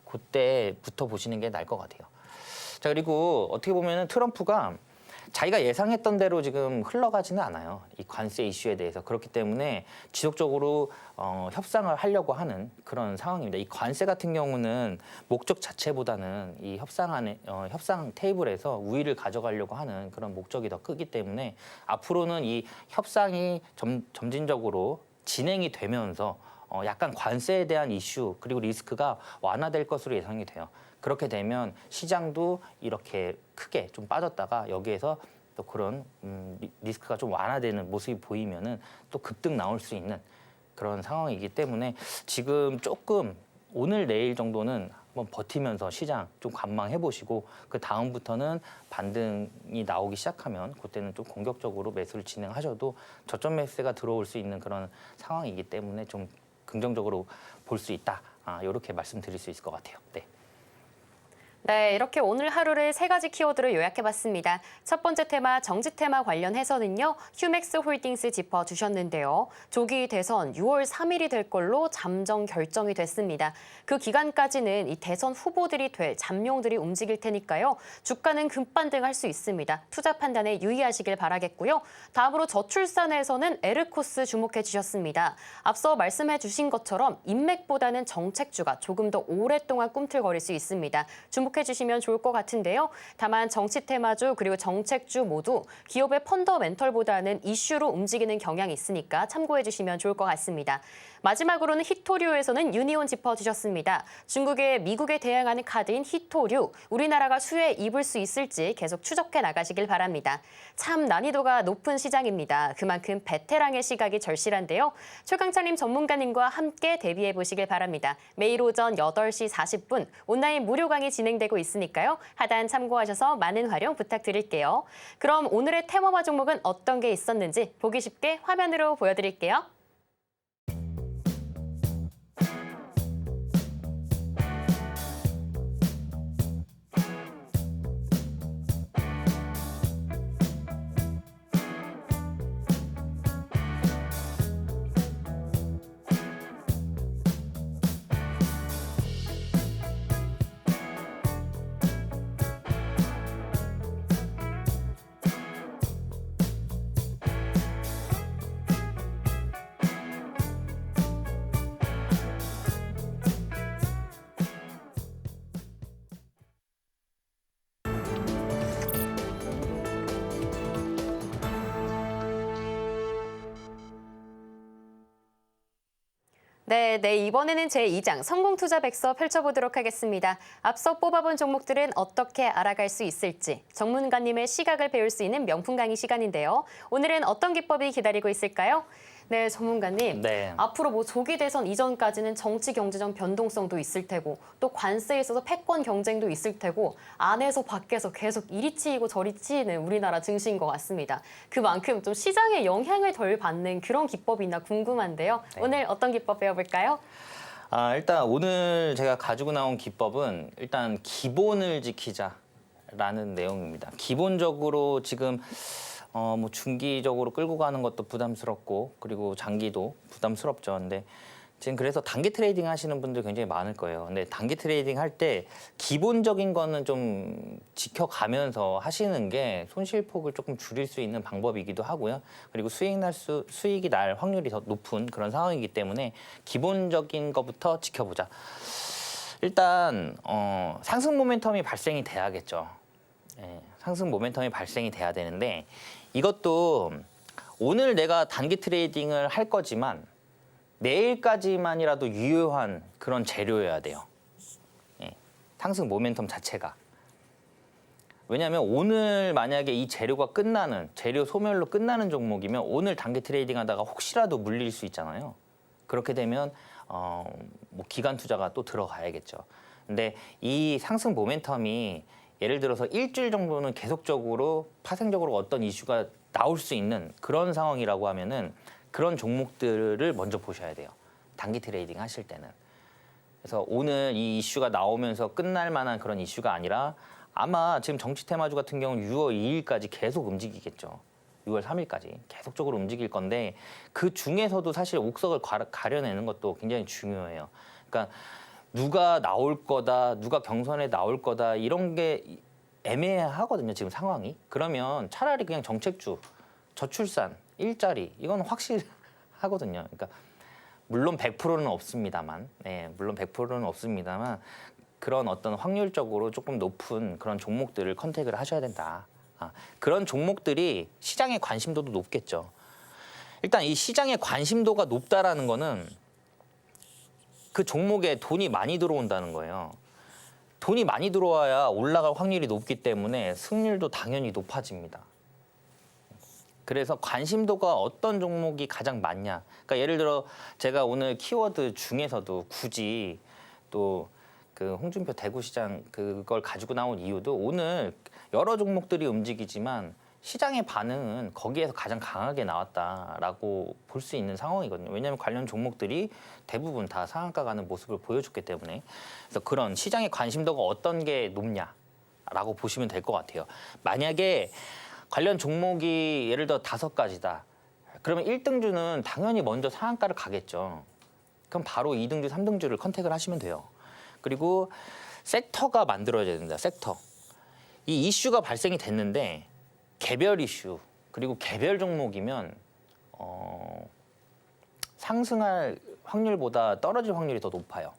그때부터 보시는 게 나을 것 같아요. 자, 그리고 어떻게 보면은 트럼프가 자기가 예상했던 대로 지금 흘러가지는 않아요. 이 관세 이슈에 대해서. 그렇기 때문에 지속적으로 협상을 하려고 하는 그런 상황입니다. 이 관세 같은 경우는 목적 자체보다는 이 협상 테이블에서 우위를 가져가려고 하는 그런 목적이 더 크기 때문에 앞으로는 이 협상이 점진적으로 진행이 되면서 약간 관세에 대한 이슈 그리고 리스크가 완화될 것으로 예상이 돼요. 그렇게 되면 시장도 이렇게 크게 좀 빠졌다가 여기에서 또 그런 리스크가 좀 완화되는 모습이 보이면은 또 급등 나올 수 있는 그런 상황이기 때문에 지금 조금 오늘 내일 정도는 한번 버티면서 시장 좀 관망해 보시고 그 다음부터는 반등이 나오기 시작하면 그때는 좀 공격적으로 매수를 진행하셔도 저점 매수가 들어올 수 있는 그런 상황이기 때문에 좀 긍정적으로 볼 수 있다. 이렇게 말씀드릴 수 있을 것 같아요. 네. 네, 이렇게 오늘 하루를 세 가지 키워드를 요약해봤습니다. 첫 번째 테마, 정치 테마 관련해서는요. 휴맥스 홀딩스 짚어주셨는데요. 조기 대선 6월 3일이 될 걸로 잠정 결정이 됐습니다. 그 기간까지는 이 대선 후보들이 될 잠룡들이 움직일 테니까요. 주가는 급반등할 수 있습니다. 투자 판단에 유의하시길 바라겠고요. 다음으로 저출산에서는 에르코스 주목해 주셨습니다. 앞서 말씀해 주신 것처럼 인맥보다는 정책주가 조금 더 오랫동안 꿈틀거릴 수 있습니다. 주목해 주시면 좋을 것 같은데요. 다만 정치 테마주 그리고 정책주 모두 기업의 펀더멘털보다는 이슈로 움직이는 경향이 있으니까 참고해 주시면 좋을 것 같습니다. 마지막으로는 히토류에서는 유니온 짚어주셨습니다. 중국의 미국에 대항하는 카드인 히토류, 우리나라가 수혜에 입을 수 있을지 계속 추적해 나가시길 바랍니다. 참 난이도가 높은 시장입니다. 그만큼 베테랑의 시각이 절실한데요. 최강찬님 전문가님과 함께 대비해 보시길 바랍니다. 매일 오전 8시 40분 온라인 무료 강의 진행되고 있으니까요. 하단 참고하셔서 많은 활용 부탁드릴게요. 그럼 오늘의 테마와 종목은 어떤 게 있었는지 보기 쉽게 화면으로 보여드릴게요. 네, 이번에는 제2장 성공투자 백서 펼쳐보도록 하겠습니다. 앞서 뽑아본 종목들은 어떻게 알아갈 수 있을지 전문가님의 시각을 배울 수 있는 명품 강의 시간인데요. 오늘은 어떤 기법이 기다리고 있을까요? 네, 전문가님. 네. 앞으로 뭐 조기 대선 이전까지는 정치 경제적 변동성도 있을 테고 또 관세에 있어서 패권 경쟁도 있을 테고 안에서 밖에서 계속 이리 치이고 저리 치이는 우리나라 증시인 것 같습니다. 그만큼 좀 시장에 영향을 덜 받는 그런 기법이나 궁금한데요. 네. 오늘 어떤 기법 배워볼까요? 일단 오늘 제가 가지고 나온 기법은 일단 기본을 지키자. 된다라는 내용입니다. 기본적으로 지금 뭐 중기적으로 끌고 가는 것도 부담스럽고 그리고 장기도 부담스럽죠. 근데 지금 그래서 단기 트레이딩 하시는 분들 굉장히 많을 거예요. 근데 단기 트레이딩 할 때 기본적인 거는 좀 지켜가면서 하시는 게 손실폭을 조금 줄일 수 있는 방법이기도 하고요. 그리고 수익이 날 확률이 더 높은 그런 상황이기 때문에 기본적인 것부터 지켜보자. 일단 상승 모멘텀이 발생이 돼야겠죠. 예, 상승 모멘텀이 발생이 돼야 되는데 이것도 오늘 내가 단기 트레이딩을 할 거지만 내일까지만이라도 유효한 그런 재료여야 돼요. 예, 상승 모멘텀 자체가. 왜냐하면 오늘 만약에 이 재료가 끝나는, 재료 소멸로 끝나는 종목이면 오늘 단기 트레이딩 하다가 혹시라도 물릴 수 있잖아요. 그렇게 되면 뭐 기간 투자가 또 들어가야겠죠. 근데 이 상승 모멘텀이 예를 들어서 일주일 정도는 계속적으로 파생적으로 어떤 이슈가 나올 수 있는 그런 상황이라고 하면은 그런 종목들을 먼저 보셔야 돼요. 단기 트레이딩 하실 때는. 그래서 오늘 이 이슈가 나오면서 끝날 만한 그런 이슈가 아니라 아마 지금 정치 테마주 같은 경우는 6월 2일까지 계속 움직이겠죠. 6월 3일까지 계속적으로 움직일 건데 그 중에서도 사실 옥석을 가려내는 것도 굉장히 중요해요. 그러니까 누가 나올 거다, 누가 경선에 나올 거다 이런 게 애매하거든요. 지금 상황이. 그러면 차라리 그냥 정책주, 저출산, 일자리 이건 확실하거든요. 그러니까 물론 100%는 없습니다만, 물론 100%는 없습니다만 그런 어떤 확률적으로 조금 높은 그런 종목들을 컨택을 하셔야 된다. 그런 종목들이 시장의 관심도도 높겠죠. 일단 이 시장의 관심도가 높다라는 거는 그 종목에 돈이 많이 들어온다는 거예요. 돈이 많이 들어와야 올라갈 확률이 높기 때문에 승률도 당연히 높아집니다. 그래서 관심도가 어떤 종목이 가장 많냐. 그러니까 예를 들어 제가 오늘 키워드 중에서도 굳이 또 그 홍준표 대구시장 그걸 가지고 나온 이유도 오늘 여러 종목들이 움직이지만 시장의 반응은 거기에서 가장 강하게 나왔다라고 볼 수 있는 상황이거든요. 왜냐하면 관련 종목들이 대부분 다 상한가 가는 모습을 보여줬기 때문에. 그래서 그런 시장의 관심도가 어떤 게 높냐라고 보시면 될 것 같아요. 만약에 관련 종목이 예를 들어 5가지다. 그러면 1등주는 당연히 먼저 상한가를 가겠죠. 그럼 바로 2등주, 3등주를 컨택을 하시면 돼요. 그리고 섹터가 만들어져야 된다. 섹터. 이 이슈가 발생이 됐는데 개별 이슈 그리고 개별 종목이면 상승할 확률보다 떨어질 확률이 더 높아요.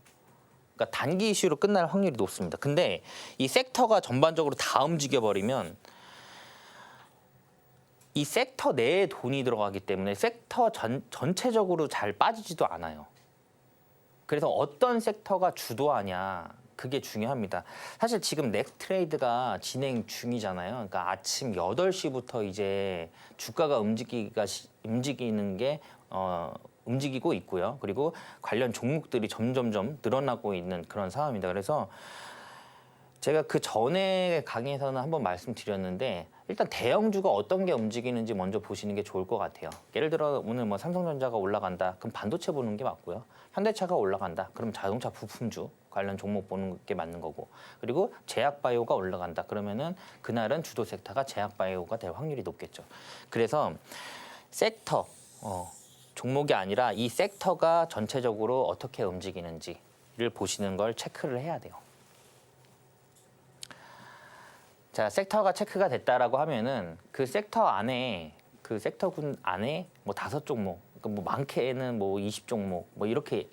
그러니까 단기 이슈로 끝날 확률이 높습니다. 근데 이 섹터가 전반적으로 다 움직여버리면 이 섹터 내에 돈이 들어가기 때문에 섹터 전체적으로 잘 빠지지도 않아요. 그래서 어떤 섹터가 주도하냐 그게 중요합니다. 사실 지금 넥트레이드가 진행 중이잖아요. 그러니까 아침 8시부터 이제 주가가 움직이는 게 움직이고 있고요. 그리고 관련 종목들이 점점점 늘어나고 있는 그런 상황입니다. 그래서 제가 그 전에 강의에서는 한번 말씀드렸는데 일단 대형주가 어떤 게 움직이는지 먼저 보시는 게 좋을 것 같아요. 예를 들어 오늘 뭐 삼성전자가 올라간다. 그럼 반도체 보는 게 맞고요. 현대차가 올라간다. 그럼 자동차 부품주 관련 종목 보는 게 맞는 거고. 그리고 제약바이오가 올라간다. 그러면은 그날은 주도 섹터가 제약바이오가 될 확률이 높겠죠. 그래서 섹터 종목이 아니라 이 섹터가 전체적으로 어떻게 움직이는지를 보시는 걸 체크를 해야 돼요. 자, 섹터가 체크가 됐다라고 하면은 그 섹터 안에 그 섹터군 안에 뭐 5종목, 그러니까 뭐 많게는 뭐 20종목 뭐 이렇게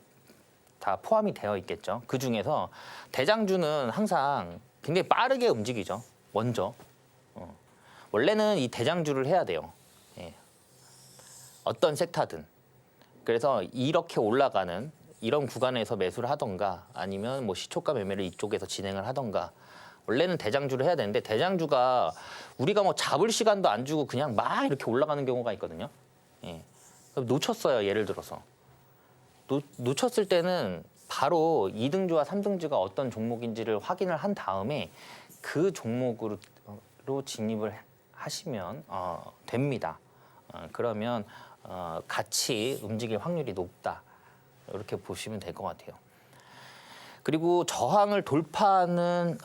다 포함이 되어 있겠죠. 그 중에서 대장주는 항상 굉장히 빠르게 움직이죠. 먼저 원래는 이 대장주를 해야 돼요. 예. 어떤 섹터든. 그래서 이렇게 올라가는 이런 구간에서 매수를 하던가 아니면 뭐 시초가 매매를 이쪽에서 진행을 하던가. 원래는 대장주를 해야 되는데 대장주가 우리가 뭐 잡을 시간도 안 주고 그냥 막 이렇게 올라가는 경우가 있거든요. 예. 놓쳤어요. 예를 들어서. 놓쳤을 때는 바로 2등주와 3등주가 어떤 종목인지를 확인을 한 다음에 그 종목으로 진입을 하시면 됩니다. 그러면 같이 움직일 확률이 높다. 이렇게 보시면 될 것 같아요. 그리고 저항을 돌파하는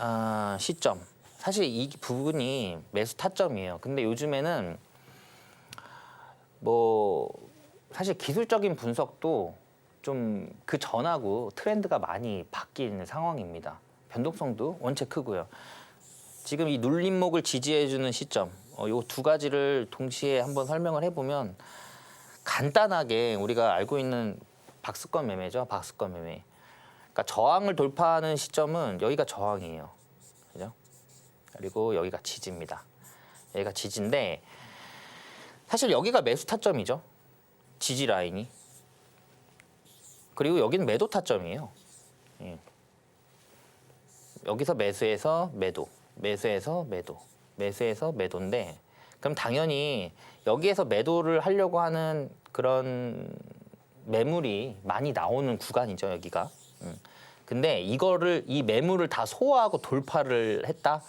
시점, 사실 이 부분이 매수 타점이에요. 근데 요즘에는 뭐 사실 기술적인 분석도 좀 그 전하고 트렌드가 많이 바뀌는 상황입니다. 변동성도 원체 크고요. 지금 이 눌림목을 지지해주는 시점, 요 두 가지를 동시에 한번 설명을 해보면 간단하게 우리가 알고 있는 박스권 매매죠. 박스권 매매. 그러니까 저항을 돌파하는 시점은 여기가 저항이에요. 그죠? 그리고 여기가 지지입니다. 여기가 지지인데 사실 여기가 매수 타점이죠. 지지 라인이. 그리고 여기는 매도 타점이에요. 예. 여기서 매수해서 매도, 매수해서 매도, 매수해서 매도인데 그럼 당연히 여기에서 매도를 하려고 하는 그런 매물이 많이 나오는 구간이죠, 여기가. 근데 이거를 이 매물을 다 소화하고 돌파를 했다.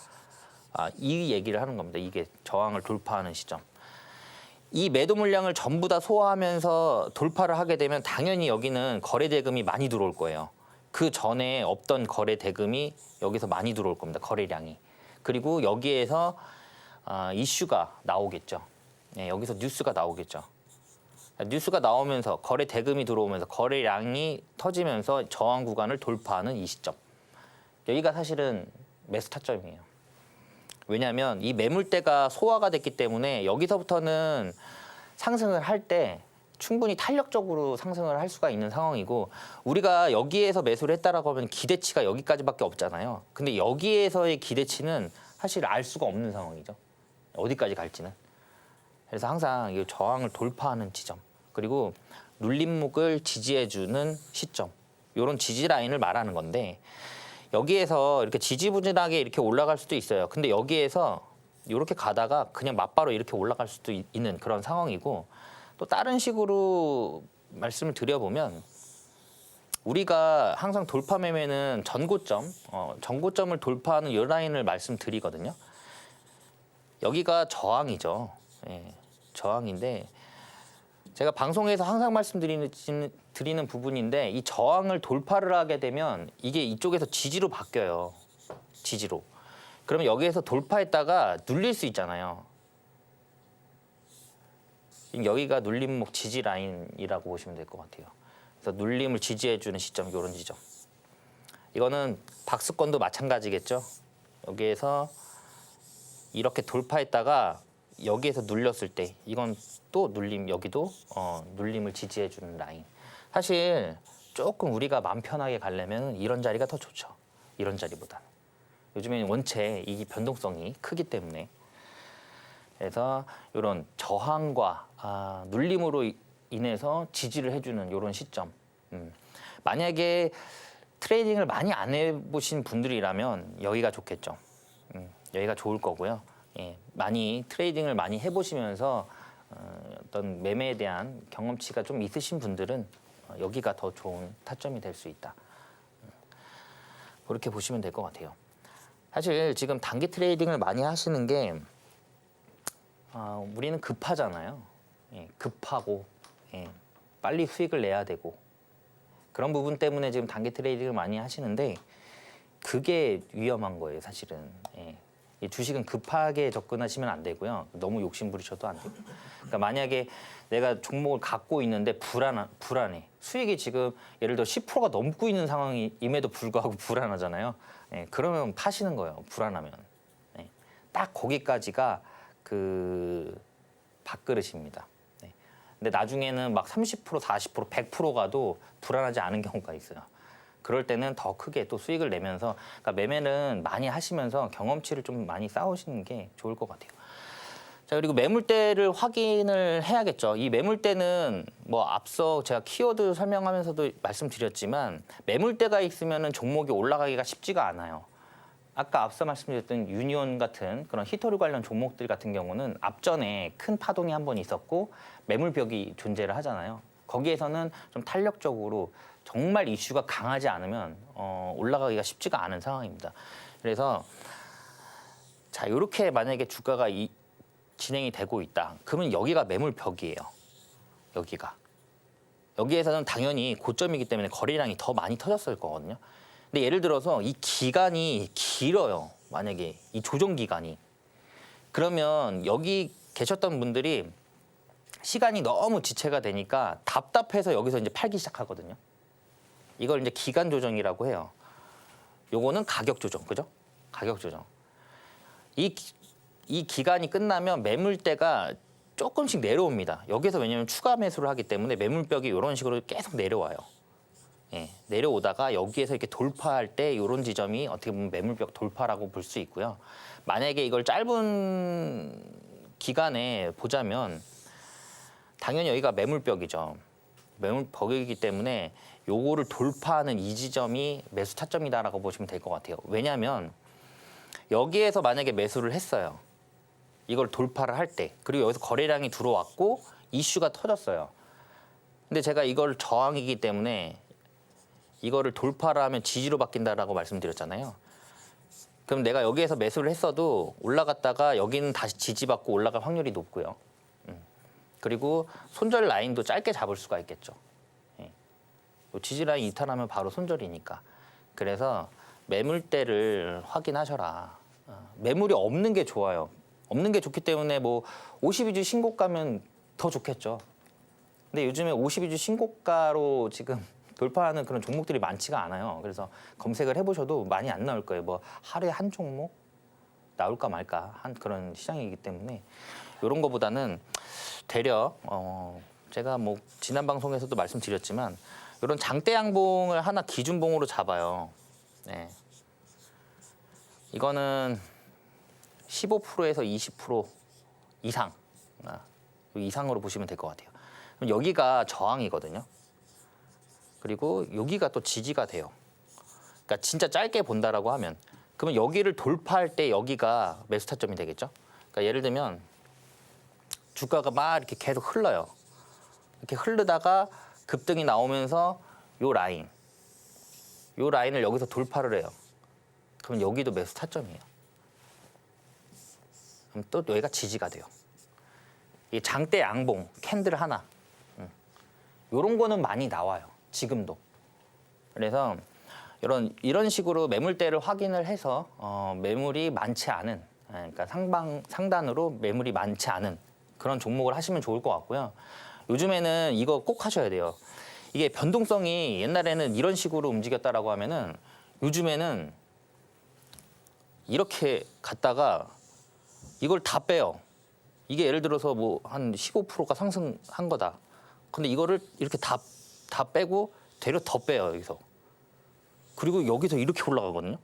이 얘기를 하는 겁니다. 이게 저항을 돌파하는 시점. 이 매도 물량을 전부 다 소화하면서 돌파를 하게 되면 당연히 여기는 거래 대금이 많이 들어올 거예요. 그 전에 없던 거래 대금이 여기서 많이 들어올 겁니다. 거래량이. 그리고 여기에서 이슈가 나오겠죠. 네, 여기서 뉴스가 나오겠죠. 뉴스가 나오면서 거래 대금이 들어오면서 거래량이 터지면서 저항 구간을 돌파하는 이 시점. 여기가 사실은 매수 타점이에요. 왜냐하면 이 매물대가 소화가 됐기 때문에 여기서부터는 상승을 할 때 충분히 탄력적으로 상승을 할 수가 있는 상황이고 우리가 여기에서 매수를 했다라고 하면 기대치가 여기까지밖에 없잖아요. 근데 여기에서의 기대치는 사실 알 수가 없는 상황이죠. 어디까지 갈지는. 그래서 항상 이 저항을 돌파하는 지점 그리고 눌림목을 지지해주는 시점 이런 지지 라인을 말하는 건데 여기에서 이렇게 지지부진하게 이렇게 올라갈 수도 있어요. 근데 여기에서 이렇게 가다가 그냥 맞바로 이렇게 올라갈 수도 있는 그런 상황이고 또 다른 식으로 말씀을 드려보면 우리가 항상 돌파 매매는 전고점을 돌파하는 이 라인을 말씀드리거든요. 여기가 저항이죠. 예, 저항인데 제가 방송에서 항상 말씀드리는 부분인데 이 저항을 돌파를 하게 되면 이게 이쪽에서 지지로 바뀌어요. 지지로. 그러면 여기에서 돌파했다가 눌릴 수 있잖아요. 여기가 눌림목 지지 라인이라고 보시면 될 것 같아요. 그래서 눌림을 지지해주는 시점, 이런 지점. 이거는 박스권도 마찬가지겠죠. 여기에서 이렇게 돌파했다가 여기에서 눌렸을 때 이건 또 눌림, 여기도 눌림을 지지해주는 라인. 사실 조금 우리가 마음 편하게 가려면 이런 자리가 더 좋죠. 이런 자리보다. 요즘에는 원체 이 변동성이 크기 때문에. 그래서 이런 저항과 눌림으로 인해서 지지를 해주는 이런 시점. 만약에 트레이딩을 많이 안 해보신 분들이라면 여기가 좋겠죠. 여기가 좋을 거고요. 예, 많이 트레이딩을 많이 해보시면서 어떤 매매에 대한 경험치가 좀 있으신 분들은 여기가 더 좋은 타점이 될 수 있다. 그렇게 보시면 될 것 같아요. 사실 지금 단기 트레이딩을 많이 하시는 게 우리는 급하잖아요. 예, 급하고 예, 빨리 수익을 내야 되고 그런 부분 때문에 지금 단기 트레이딩을 많이 하시는데 그게 위험한 거예요, 사실은. 예. 이 주식은 급하게 접근하시면 안 되고요. 너무 욕심 부리셔도 안 되고. 그러니까 만약에 내가 종목을 갖고 있는데 불안해. 수익이 지금 예를 들어 10%가 넘고 있는 상황임에도 불구하고 불안하잖아요. 예, 그러면 파시는 거예요. 불안하면. 예, 딱 거기까지가 그 밥그릇입니다. 예. 근데 나중에는 막 30%, 40%, 100% 가도 불안하지 않은 경우가 있어요. 그럴 때는 더 크게 또 수익을 내면서 그러니까 매매는 많이 하시면서 경험치를 좀 많이 쌓으시는 게 좋을 것 같아요. 자, 그리고 매물대를 확인을 해야겠죠. 이 매물대는 뭐 앞서 제가 키워드 설명하면서도 말씀드렸지만 매물대가 있으면은 종목이 올라가기가 쉽지가 않아요. 아까 앞서 말씀드렸던 유니온 같은 그런 히토류 관련 종목들 같은 경우는 앞전에 큰 파동이 한 번 있었고 매물벽이 존재를 하잖아요. 거기에서는 좀 탄력적으로 정말 이슈가 강하지 않으면 올라가기가 쉽지가 않은 상황입니다. 그래서 자, 이렇게 만약에 주가가 진행이 되고 있다. 그러면 여기가 매물벽이에요. 여기에서는 당연히 고점이기 때문에 거래량이 더 많이 터졌을 거거든요. 근데 예를 들어서 이 기간이 길어요. 만약에 이 조정 기간이. 그러면 여기 계셨던 분들이 시간이 너무 지체가 되니까 답답해서 여기서 이제 팔기 시작하거든요. 이걸 이제 기간 조정이라고 해요. 요거는 가격 조정, 그죠? 가격 조정. 이 기간이 끝나면 매물대가 조금씩 내려옵니다. 여기서 왜냐하면 추가 매수를 하기 때문에 매물벽이 이런 식으로 계속 내려와요. 예, 내려오다가 여기에서 이렇게 돌파할 때 이런 지점이 어떻게 보면 매물벽 돌파라고 볼 수 있고요. 만약에 이걸 짧은 기간에 보자면 당연히 여기가 매물벽이죠. 매물벽이기 때문에 요거를 돌파하는 이 지점이 매수 타점이다라고 보시면 될 것 같아요. 왜냐하면 여기에서 만약에 매수를 했어요. 이걸 돌파를 할 때, 그리고 여기서 거래량이 들어왔고 이슈가 터졌어요. 근데 제가 이걸 저항이기 때문에 이거를 돌파를 하면 지지로 바뀐다라고 말씀드렸잖아요. 그럼 내가 여기에서 매수를 했어도 올라갔다가 여기는 다시 지지받고 올라갈 확률이 높고요. 그리고 손절 라인도 짧게 잡을 수가 있겠죠. 예. 지지 라인 이탈하면 바로 손절이니까. 그래서 매물대를 확인하셔라. 매물이 없는 게 좋아요. 없는 게 좋기 때문에 뭐 52주 신고가면 더 좋겠죠. 근데 요즘에 52주 신고가로 지금 돌파하는 그런 종목들이 많지가 않아요. 그래서 검색을 해보셔도 많이 안 나올 거예요. 뭐 하루에 한 종목 나올까 말까 한 그런 시장이기 때문에 이런 거보다는 되려 제가 뭐 지난 방송에서도 말씀드렸지만 이런 장대 양봉을 하나 기준봉으로 잡아요. 네. 이거는 15%에서 20% 이상 이상으로 보시면 될 것 같아요. 그럼 여기가 저항이거든요. 그리고 여기가 또 지지가 돼요. 그러니까 진짜 짧게 본다라고 하면 그러면 여기를 돌파할 때 여기가 매수 타점이 되겠죠. 그러니까 예를 들면 주가가 막 이렇게 계속 흘러요. 이렇게 흐르다가 급등이 나오면서 요 라인을 여기서 돌파를 해요. 그럼 여기도 매수 타점이에요. 그럼 또 여기가 지지가 돼요. 이 장대 양봉 캔들 하나 이런 거는 많이 나와요. 지금도. 그래서 이런 식으로 매물대를 확인을 해서 매물이 많지 않은 그러니까 상단으로 매물이 많지 않은 그런 종목을 하시면 좋을 것 같고요. 요즘에는 이거 꼭 하셔야 돼요. 이게 변동성이 옛날에는 이런 식으로 움직였다라고 하면은 요즘에는 이렇게 갔다가 이걸 다 빼요. 이게 예를 들어서 뭐 한 15%가 상승한 거다. 근데 이거를 이렇게 다 빼고 되려 더 빼요, 여기서. 그리고 여기서 이렇게 올라가거든요.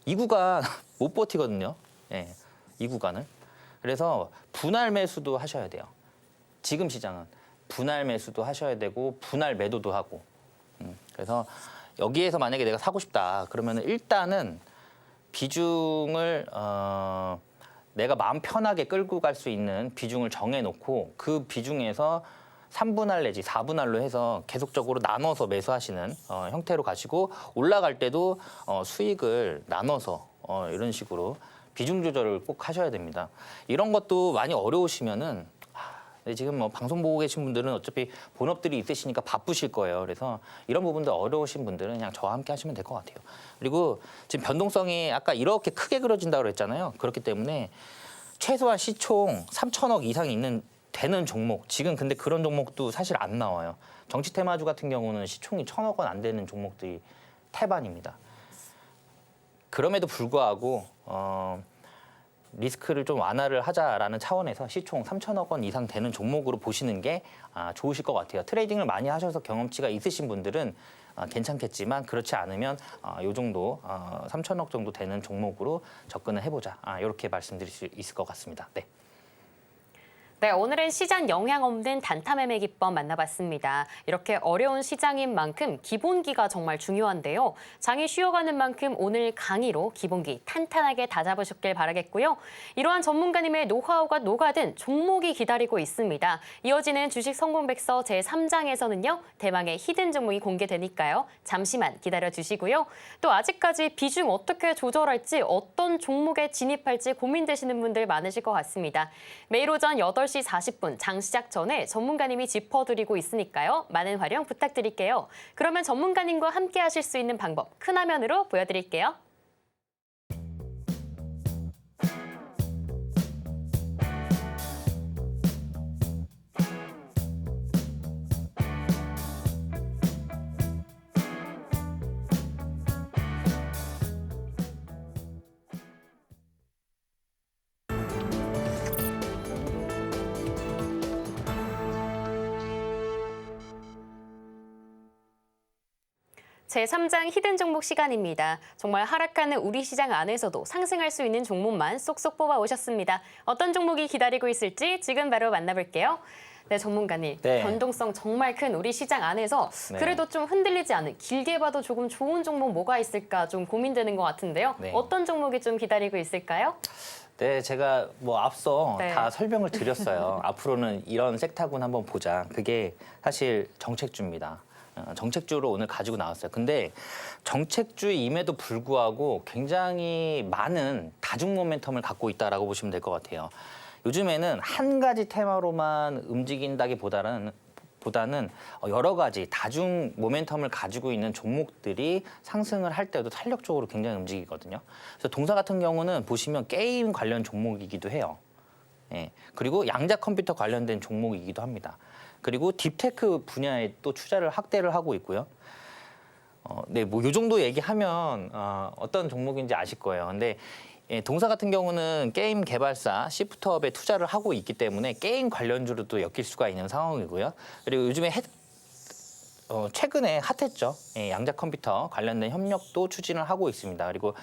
이 구간 못 버티거든요. 예, 이 구간을. 그래서 분할 매수도 하셔야 돼요. 지금 시장은 분할 매수도 하셔야 되고 분할 매도도 하고. 그래서 여기에서 만약에 내가 사고 싶다 그러면 일단은 비중을 내가 마음 편하게 끌고 갈 수 있는 비중을 정해놓고 그 비중에서 3분할 내지 4분할로 해서 계속적으로 나눠서 매수하시는 형태로 가시고 올라갈 때도 수익을 나눠서 이런 식으로 비중 조절을 꼭 하셔야 됩니다. 이런 것도 많이 어려우시면은 근데 지금 뭐 방송 보고 계신 분들은 어차피 본업들이 있으시니까 바쁘실 거예요. 그래서 이런 부분들 어려우신 분들은 그냥 저와 함께 하시면 될 것 같아요. 그리고 지금 변동성이 아까 이렇게 크게 그려진다고 그랬잖아요. 그렇기 때문에 최소한 시총 3천억 이상이 되는 종목. 지금 근데 그런 종목도 사실 안 나와요. 정치 테마주 같은 경우는 시총이 1,000억 원 안 되는 종목들이 태반입니다. 그럼에도 불구하고 리스크를 좀 완화를 하자라는 차원에서 시총 3천억 원 이상 되는 종목으로 보시는 게 좋으실 것 같아요. 트레이딩을 많이 하셔서 경험치가 있으신 분들은 괜찮겠지만 그렇지 않으면 이 정도 3천억 정도 되는 종목으로 접근을 해보자. 이렇게 말씀드릴 수 있을 것 같습니다. 네. 네, 오늘은 시장 영향 없는 단타 매매 기법 만나봤습니다. 이렇게 어려운 시장인 만큼 기본기가 정말 중요한데요. 장이 쉬어가는 만큼 오늘 강의로 기본기 탄탄하게 다잡으셨길 바라겠고요. 이러한 전문가님의 노하우가 녹아든 종목이 기다리고 있습니다. 이어지는 주식 성공백서 제3장에서는요. 대망의 히든 종목이 공개되니까요. 잠시만 기다려주시고요. 또 아직까지 비중 어떻게 조절할지 어떤 종목에 진입할지 고민되시는 분들 많으실 것 같습니다. 매일 오전 8시 40분 장 시작 전에 전문가님이 짚어드리고 있으니까요. 많은 활용 부탁드릴게요. 그러면 전문가님과 함께 하실 수 있는 방법 큰 화면으로 보여드릴게요. 제3장 히든 종목 시간입니다. 정말 하락하는 우리 시장 안에서도 상승할 수 있는 종목만 쏙쏙 뽑아 오셨습니다. 어떤 종목이 기다리고 있을지 지금 바로 만나볼게요. 네, 전문가님. 네. 변동성 정말 큰 우리 시장 안에서 네. 그래도 좀 흔들리지 않은, 길게 봐도 조금 좋은 종목 뭐가 있을까 좀 고민되는 것 같은데요. 네. 어떤 종목이 좀 기다리고 있을까요? 네, 제가 뭐 앞서 네. 다 설명을 드렸어요. 앞으로는 이런 섹터군 한번 보자. 그게 사실 정책주입니다. 정책주로 오늘 가지고 나왔어요. 근데 정책주임에도 불구하고 굉장히 많은 다중 모멘텀을 갖고 있다라고 보시면 될 것 같아요. 요즘에는 한 가지 테마로만 움직인다기보다는 여러 가지 다중 모멘텀을 가지고 있는 종목들이 상승을 할 때도 탄력적으로 굉장히 움직이거든요. 그래서 동사 같은 경우는 보시면 게임 관련 종목이기도 해요. 예. 그리고 양자 컴퓨터 관련된 종목이기도 합니다. 그리고 딥테크 분야에 또 투자를 확대를 하고 있고요. 네, 뭐 요 정도 얘기하면 어떤 종목인지 아실 거예요. 근데 동사 같은 경우는 게임 개발사 시프트업에 투자를 하고 있기 때문에 게임 관련주로도 엮일 수가 있는 상황이고요. 그리고 요즘에 최근에 핫했죠. 양자 컴퓨터 관련된 협력도 추진을 하고 있습니다. 그리고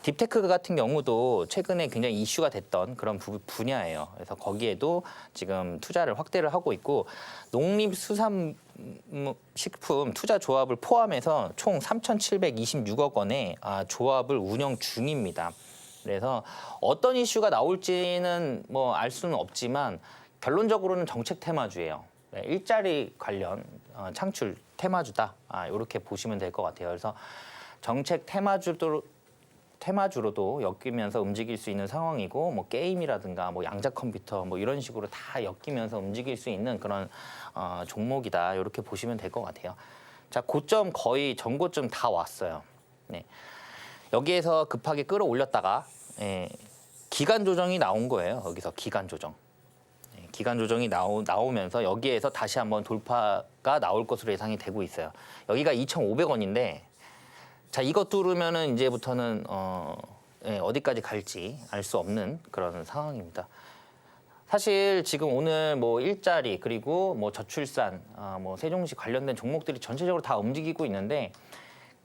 딥테크 같은 경우도 최근에 굉장히 이슈가 됐던 그런 분야예요. 그래서 거기에도 지금 투자를 확대를 하고 있고 농림수산식품 투자 조합을 포함해서 총 3,726억 원의 조합을 운영 중입니다. 그래서 어떤 이슈가 나올지는 뭐 알 수는 없지만 결론적으로는 정책 테마주예요. 네, 일자리 관련 창출 테마주다. 이렇게 보시면 될 것 같아요. 그래서 정책 테마주로도 엮이면서 움직일 수 있는 상황이고 뭐 게임이라든가 뭐 양자 컴퓨터 뭐 이런 식으로 다 엮이면서 움직일 수 있는 그런 종목이다. 이렇게 보시면 될 것 같아요. 자, 고점 거의 전고점 다 왔어요. 네. 여기에서 급하게 끌어올렸다가 기간 조정이 나온 거예요. 여기서 기간 조정. 기간 조정이 나오면서 여기에서 다시 한번 돌파가 나올 것으로 예상이 되고 있어요. 여기가 2,500원인데 자, 이거 뚫으면은 이제부터는 어디까지 갈지 알 수 없는 그런 상황입니다. 사실 지금 오늘 뭐 일자리 그리고 뭐 저출산, 뭐 세종시 관련된 종목들이 전체적으로 다 움직이고 있는데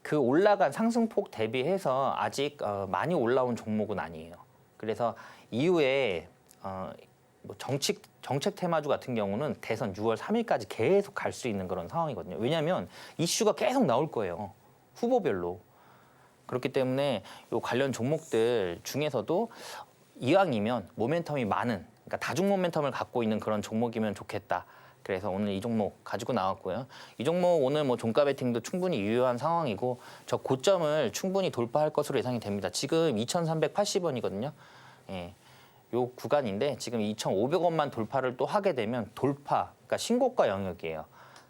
그 올라간 상승폭 대비해서 아직 많이 올라온 종목은 아니에요. 그래서 이후에 뭐 정책 테마주 같은 경우는 대선 6월 3일까지 계속 갈 수 있는 그런 상황이거든요. 왜냐하면 이슈가 계속 나올 거예요. 후보별로. 그렇기 때문에 이 관련 종목들 중에서도 이왕이면 모멘텀이 많은, 그러니까 다중 모멘텀을 갖고 있는 그런 종목이면 좋겠다. 그래서 오늘 이 종목 가지고 나왔고요. 이 종목 오늘 뭐 종가 베팅도 충분히 유효한 상황이고 저 고점을 충분히 돌파할 것으로 예상이 됩니다. 지금 2,380원이거든요. 예, 요 구간인데 지금 2,500원만 돌파를 또 하게 되면 그러니까 신고가 영역이에요.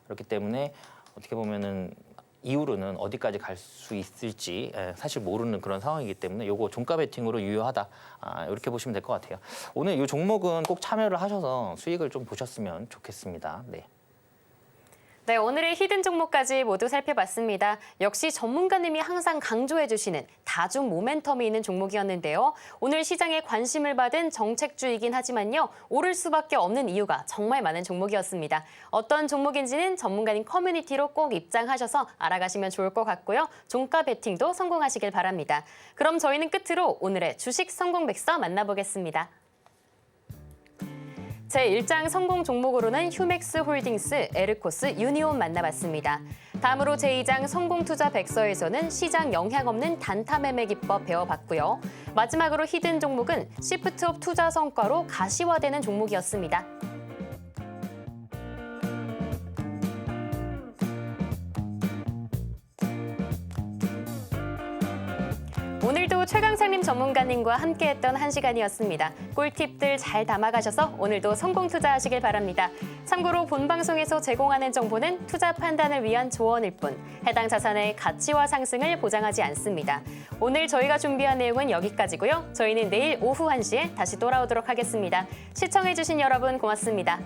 그렇기 때문에 어떻게 보면은 이후로는 어디까지 갈 수 있을지 사실 모르는 그런 상황이기 때문에 요거 종가 베팅으로 유효하다. 이렇게 보시면 될 것 같아요. 오늘 이 종목은 꼭 참여를 하셔서 수익을 좀 보셨으면 좋겠습니다. 네. 네, 오늘의 히든 종목까지 모두 살펴봤습니다. 역시 전문가님이 항상 강조해 주시는 다중 모멘텀이 있는 종목이었는데요. 오늘 시장에 관심을 받은 정책주이긴 하지만요. 오를 수밖에 없는 이유가 정말 많은 종목이었습니다. 어떤 종목인지는 전문가님 커뮤니티로 꼭 입장하셔서 알아가시면 좋을 것 같고요. 종가 베팅도 성공하시길 바랍니다. 그럼 저희는 끝으로 오늘의 주식 성공 백서 만나보겠습니다. 제1장 성공 종목으로는 휴맥스 홀딩스, 에르코스, 유니온 만나봤습니다. 다음으로 제2장 성공 투자 백서에서는 시장 영향 없는 단타 매매 기법 배워봤고요. 마지막으로 히든 종목은 시프트업 투자 성과로 가시화되는 종목이었습니다. 오늘도 최강상님 전문가님과 함께했던 1시간이었습니다. 꿀팁들 잘 담아가셔서 오늘도 성공 투자하시길 바랍니다. 참고로 본 방송에서 제공하는 정보는 투자 판단을 위한 조언일 뿐 해당 자산의 가치와 상승을 보장하지 않습니다. 오늘 저희가 준비한 내용은 여기까지고요. 저희는 내일 오후 1시에 다시 돌아오도록 하겠습니다. 시청해주신 여러분 고맙습니다.